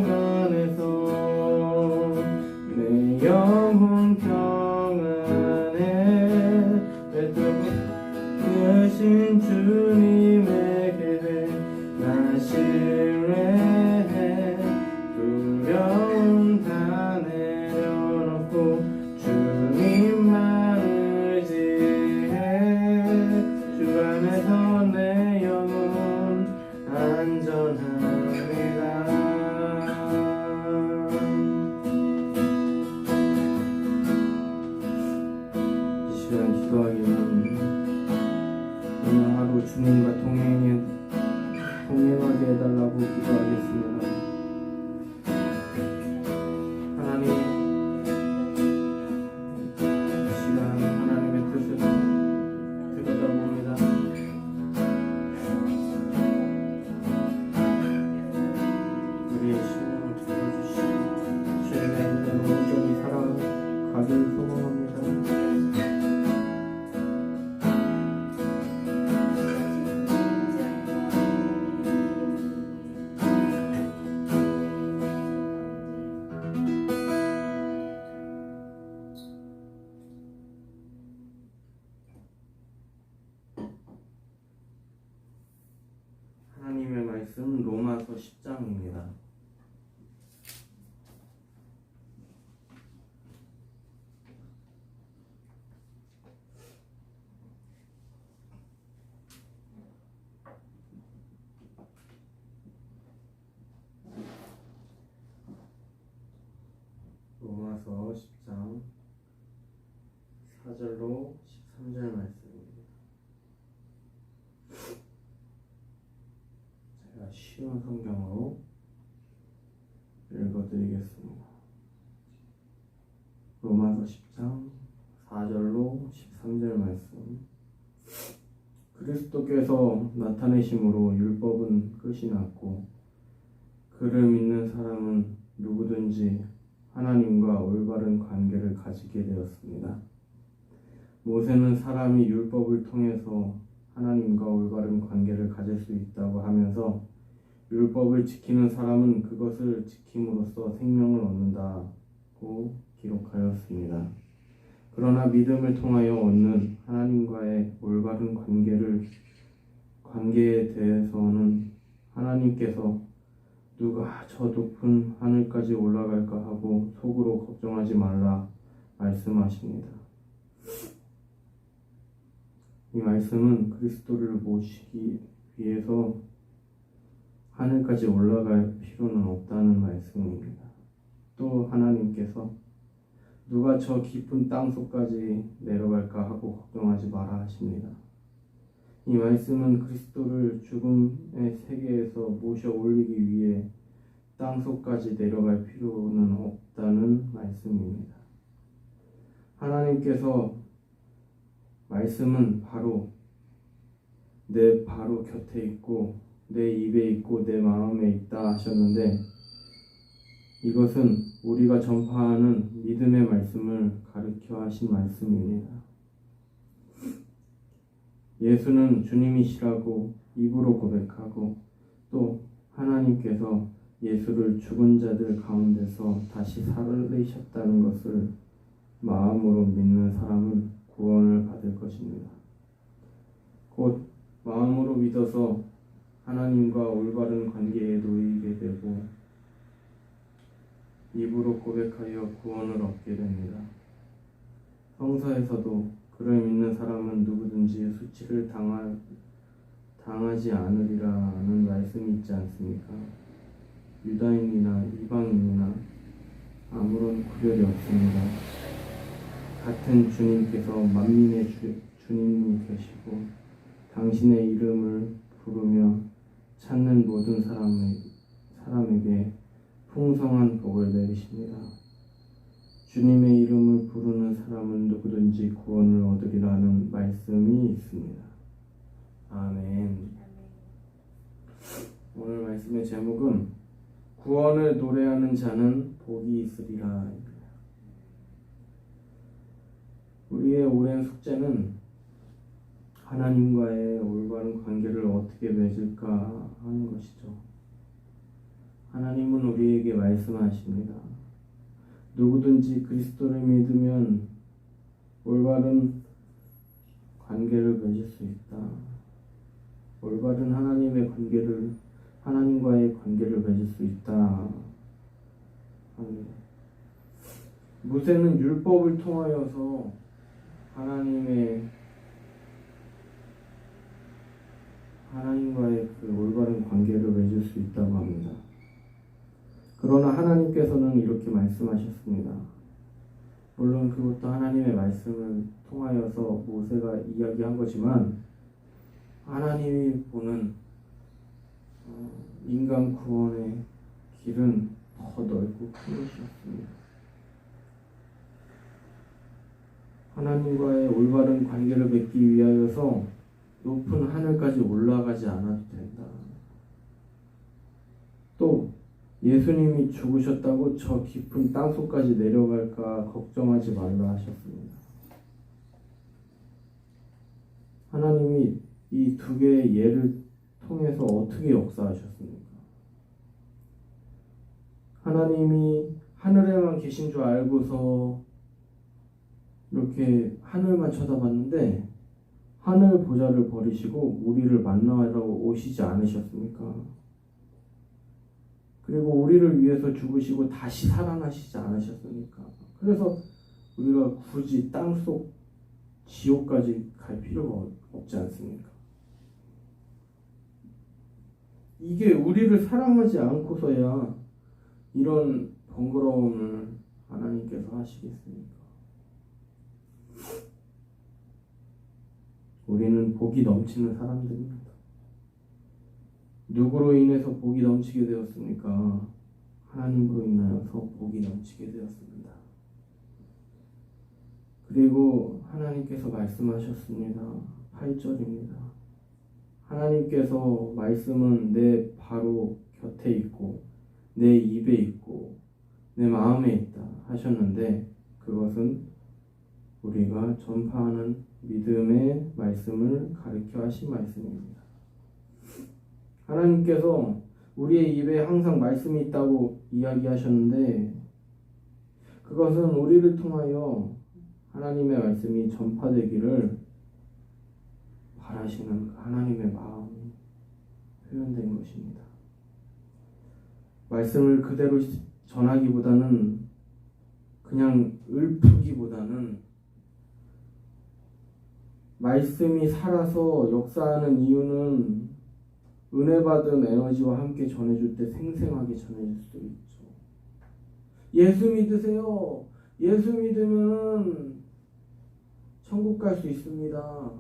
안에서 내 영혼 평안해. 크신 주님에게 나 신뢰해. 두려움 다 내려놓고 주님만 의지해. 주 안에서 내 영혼 안전합니다. 이 시간 기도하기 전 오늘 하루 주님과 동행하게 해달라고 기도하겠습니다. 하나님, 이 시간 하나님의 뜻을 들여다봅니다. 우리의 심령을 들어주시고 주님의 있는 온전히 살아가길 소망합니다. 하나님의 말씀 로마서 10장입니다. 로마서 10장 4절로 13절 말씀입니다. 제가 쉬운 성경으로 읽어드리겠습니다. 로마서 10장 4절로 13절 말씀. 그리스도께서 나타내심으로 율법은 끝이 났고 그를 믿는 사람은 누구든지 하나님과 올바른 관계를 가지게 되었습니다. 모세는 사람이 율법을 통해서 하나님과 올바른 관계를 가질 수 있다고 하면서 율법을 지키는 사람은 그것을 지킴으로써 생명을 얻는다고 기록하였습니다. 그러나 믿음을 통하여 얻는 하나님과의 올바른 관계에 대해서는 하나님께서 누가 저 높은 하늘까지 올라갈까 하고 속으로 걱정하지 말라 말씀하십니다. 이 말씀은 그리스도를 모시기 위해서 하늘까지 올라갈 필요는 없다는 말씀입니다. 또 하나님께서 누가 저 깊은 땅속까지 내려갈까 하고 걱정하지 마라 하십니다. 이 말씀은 그리스도를 죽음의 세계에서 모셔 올리기 위해 땅속까지 내려갈 필요는 없다는 말씀입니다. 하나님께서 말씀은 내 바로 곁에 있고 내 입에 있고 내 마음에 있다 하셨는데 이것은 우리가 전파하는 믿음의 말씀을 가르쳐 하신 말씀입니다. 예수는 주님이시라고 입으로 고백하고 또 하나님께서 예수를 죽은 자들 가운데서 다시 살리셨다는 것을 마음으로 믿는 사람은 구원을 받을 것입니다. 곧 마음으로 믿어서 하나님과 올바른 관계에 놓이게 되고 입으로 고백하여 구원을 얻게 됩니다. 성서에서도 그를 믿는 사람은 누구든지 수치를 당하지 않으리라는 말씀이 있지 않습니까? 유다인이나 이방인이나 아무런 구별이 없습니다. 같은 주님께서 만민의 주님이 되시고 당신의 이름을 부르며 찾는 모든 사람에게 풍성한 복을 내리십니다. 주님의 이름을 부르는 사람은 누구든지 구원을 얻으리라는 말씀이 있습니다. 아멘. 오늘 말씀의 제목은 구원을 노래하는 자는 복이 있으리라. 우리의 오랜 숙제는 하나님과의 올바른 관계를 어떻게 맺을까 하는 것이죠. 하나님은 우리에게 말씀하십니다. 누구든지 그리스도를 믿으면 올바른 관계를 맺을 수 있다. 올바른 하나님과의 관계를 맺을 수 있다 합니다. 모세는 율법을 통하여서 하나님과의 그 올바른 관계를 맺을 수 있다고 합니다. 그러나 하나님께서는 이렇게 말씀하셨습니다. 물론 그것도 하나님의 말씀을 통하여서 모세가 이야기한 거지만 하나님이 보는 인간 구원의 길은 더 넓고 큰 것이었습니다. 하나님과의 올바른 관계를 맺기 위하여서 높은 하늘까지 올라가지 않아도 된다. 또 예수님이 죽으셨다고 저 깊은 땅속까지 내려갈까 걱정하지 말라 하셨습니다. 하나님이 이 두 개의 예를 통해서 어떻게 역사하셨습니까? 하나님이 하늘에만 계신 줄 알고서 이렇게 하늘만 쳐다봤는데 하늘 보좌를 버리시고 우리를 만나라고 오시지 않으셨습니까? 그리고 우리를 위해서 죽으시고 다시 살아나시지 않으셨습니까? 그래서 우리가 굳이 땅속 지옥까지 갈 필요가 없지 않습니까? 이게 우리를 사랑하지 않고서야 이런 번거로움을 하나님께서 하시겠습니까? 우리는 복이 넘치는 사람들입니다. 누구로 인해서 복이 넘치게 되었습니까? 하나님으로 인하여서 복이 넘치게 되었습니다. 그리고 하나님께서 말씀하셨습니다. 8절입니다. 하나님께서 말씀은 내 바로 곁에 있고 내 입에 있고 내 마음에 있다 하셨는데 그것은 우리가 전파하는 믿음의 말씀을 가르쳐 하신 말씀입니다. 하나님께서 우리의 입에 항상 말씀이 있다고 이야기하셨는데 그것은 우리를 통하여 하나님의 말씀이 전파되기를 바라시는 하나님의 마음이 표현된 것입니다. 말씀을 그대로 전하기보다는 그냥 읊기보다는 말씀이 살아서 역사하는 이유는 은혜 받은 에너지와 함께 전해줄 때 생생하게 전해질 수 있죠. 예수 믿으세요. 예수 믿으면 천국 갈 수 있습니다.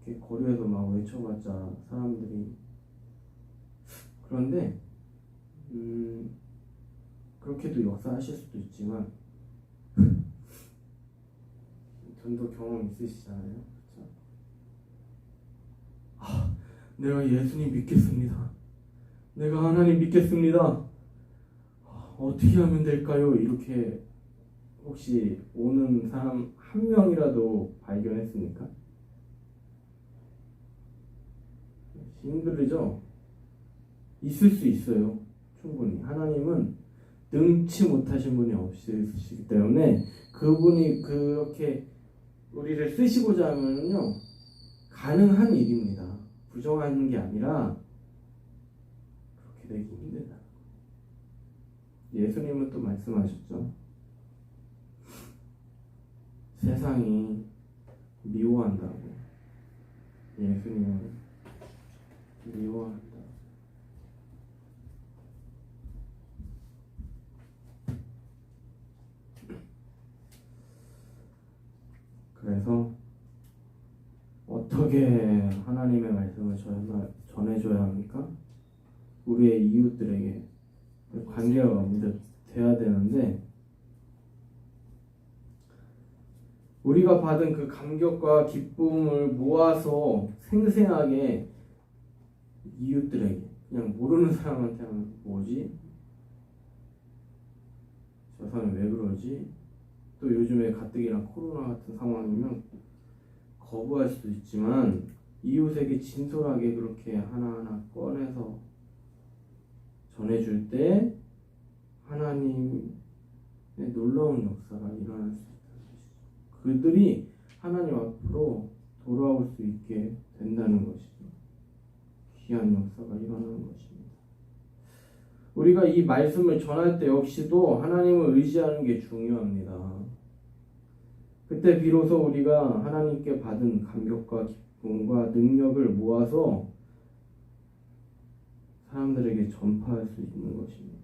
이렇게 거리에서 막 외쳐봤자 사람들이 그런데 그렇게도 역사하실 수도 있지만 전도 경험 있으시잖아요. 그렇죠? 내가 예수님 믿겠습니다. 내가 하나님 믿겠습니다. 어떻게 하면 될까요? 이렇게 혹시 오는 사람 한 명이라도 발견했습니까? 힘들죠? 있을 수 있어요. 충분히. 하나님은 능치 못하신 분이 없으시기 때문에 그분이 그렇게 우리를 쓰시고자 하면요 가능한 일입니다. 부정하는 게 아니라 그렇게 되기 힘들다. 예수님은 또 말씀하셨죠. 세상이 미워한다고. 예수님은 미워한다. 그래서 어떻게 하나님의 말씀을 전해줘야 합니까? 우리의 이웃들에게 관계가 먼저 돼야 되는데 우리가 받은 그 감격과 기쁨을 모아서 생생하게 이웃들에게 그냥 모르는 사람한테 하면 뭐지? 저 사람이 왜 그러지? 또 요즘에 가뜩이나 코로나 같은 상황이면 거부할 수도 있지만 이웃에게 진솔하게 그렇게 하나하나 꺼내서 전해줄 때 하나님의 놀라운 역사가 일어날 수 있다는 것이죠. 그들이 하나님 앞으로 돌아올 수 있게 된다는 것이죠. 귀한 역사가 일어나는 것입니다. 우리가 이 말씀을 전할 때 역시도 하나님을 의지하는 게 중요합니다. 그때 비로소 우리가 하나님께 받은 감격과 기쁨과 능력을 모아서 사람들에게 전파할 수 있는 것입니다.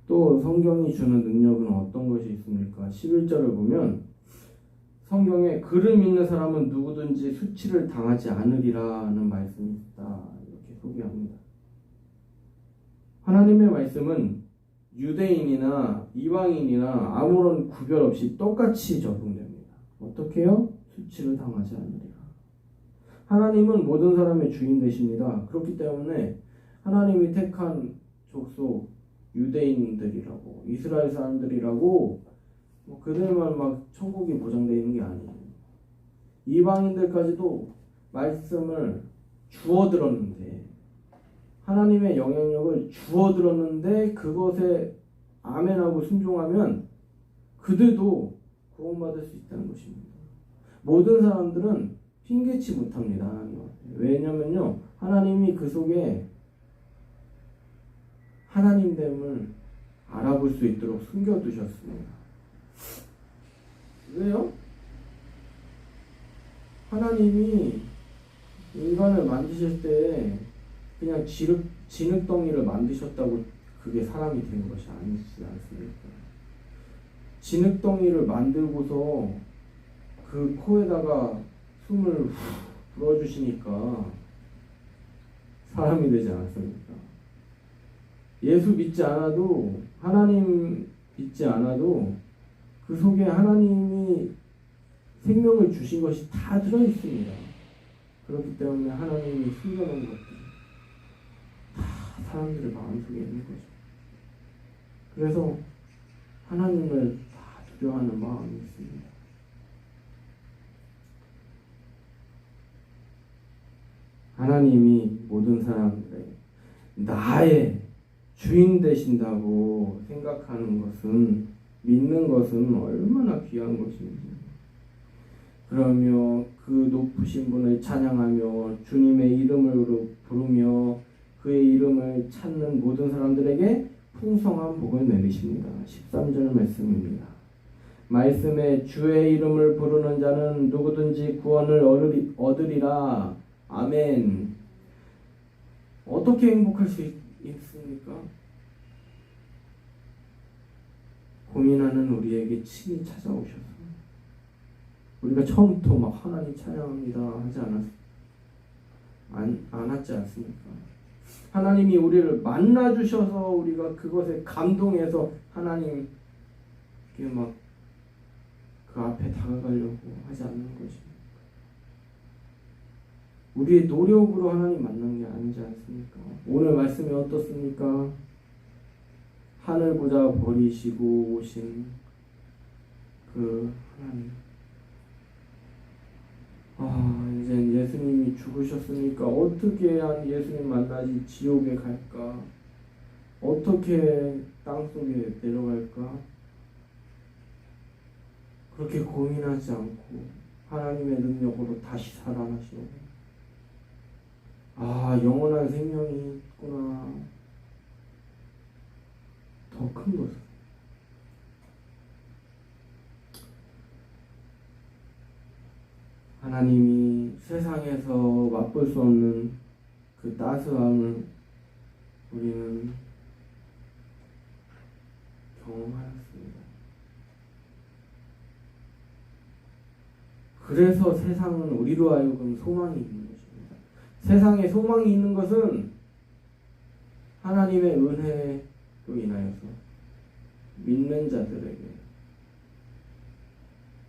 또 성경이 주는 능력은 어떤 것이 있습니까? 11절을 보면 성경에 그를 믿는 사람은 누구든지 수치를 당하지 않으리라는 말씀이 있다. 이렇게 소개합니다. 하나님의 말씀은 유대인이나 이방인이나 아무런 구별 없이 똑같이 적용됩니다. 어떻게요? 수치를 당하지 않으리라. 하나님은 모든 사람의 주인 되십니다. 그렇기 때문에 하나님이 택한 족속 유대인들이라고 이스라엘 사람들이라고 그들만 막 천국이 보장되어 있는 게 아니에요. 이방인들까지도 말씀을 주워 들었는데 하나님의 영향력을 주워 들었는데 그것에 아멘하고 순종하면 그들도 구원받을 수 있다는 것입니다. 모든 사람들은 핑계치 못합니다. 하나님 앞에. 왜냐면요, 하나님이 그 속에 하나님됨을 알아볼 수 있도록 숨겨두셨습니다. 왜요? 하나님이 인간을 만드실 때 그냥 진흙덩이를 만드셨다고 그게 사람이 되는 것이 아니지 않습니까? 진흙덩이를 만들고서 그 코에다가 숨을 후 불어주시니까 사람이 되지 않았습니까? 예수 믿지 않아도, 하나님 믿지 않아도 그 속에 하나님이 생명을 주신 것이 다 들어있습니다. 그렇기 때문에 하나님이 숨겨놓은 것들이 다 사람들의 마음속에 있는 거죠. 그래서 하나님을 다 두려워하는 마음이 있습니다. 하나님이 모든 사람들의 나의 주인 되신다고 생각하는 것은, 믿는 것은 얼마나 귀한 것인지. 그러며 그 높으신 분을 찬양하며 주님의 이름을 부르며 그의 이름을 찾는 모든 사람들에게 풍성한 복을 내리십니다. 13절 말씀입니다. 말씀에 주의 이름을 부르는 자는 누구든지 구원을 얻으리라. 아멘. 어떻게 행복할 수 있습니까? 고민하는 우리에게 친히 찾아오셔서 우리가 처음부터 막 하나님 찬양합니다 하지 않았지 않습니까? 하나님이 우리를 만나주셔서 우리가 그것에 감동해서 하나님께 막 그 앞에 다가가려고 하지 않는 것입니다. 우리의 노력으로 하나님 만난 게 아니지 않습니까? 오늘 말씀이 어떻습니까? 하늘 보자 버리시고 오신 그 하나님. 이제 예수님이 죽으셨으니까 어떻게 해야 예수님 만나지 지옥에 갈까? 어떻게 땅속에 내려갈까? 그렇게 고민하지 않고 하나님의 능력으로 다시 살아나시고 영원한 생명이 있구나. 더 큰 것은 하나님이 세상에서 맛볼 수 없는 그 따스함을 우리는 경험하였습니다. 그래서 세상은 우리로 하여금 소망이 있는 것입니다. 세상에 소망이 있는 것은 하나님의 은혜로 인하여서 믿는 자들에게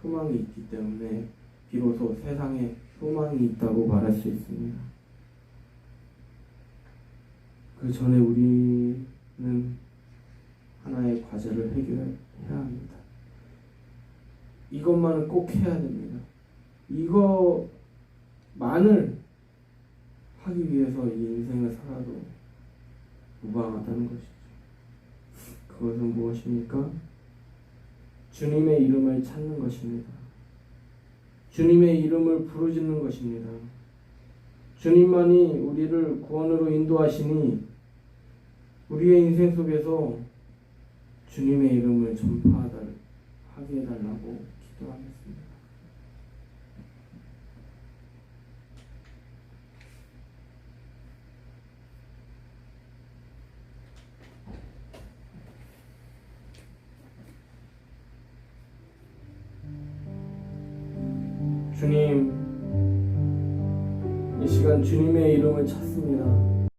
소망이 있기 때문에 비로소 세상에 소망이 있다고 말할 수 있습니다. 그 전에 우리는 하나의 과제를 해결해야 합니다. 이것만은 꼭 해야 됩니다. 이거만을 하기 위해서 이 인생을 살아도 무방하다는 것이죠. 그것은 무엇입니까? 주님의 이름을 찾는 것입니다. 주님의 이름을 부르짖는 것입니다. 주님만이 우리를 구원으로 인도하시니 우리의 인생 속에서 주님의 이름을 전파하게 해달라고 기도하겠습니다. 주님, 이 시간 주님의 이름을 찾습니다.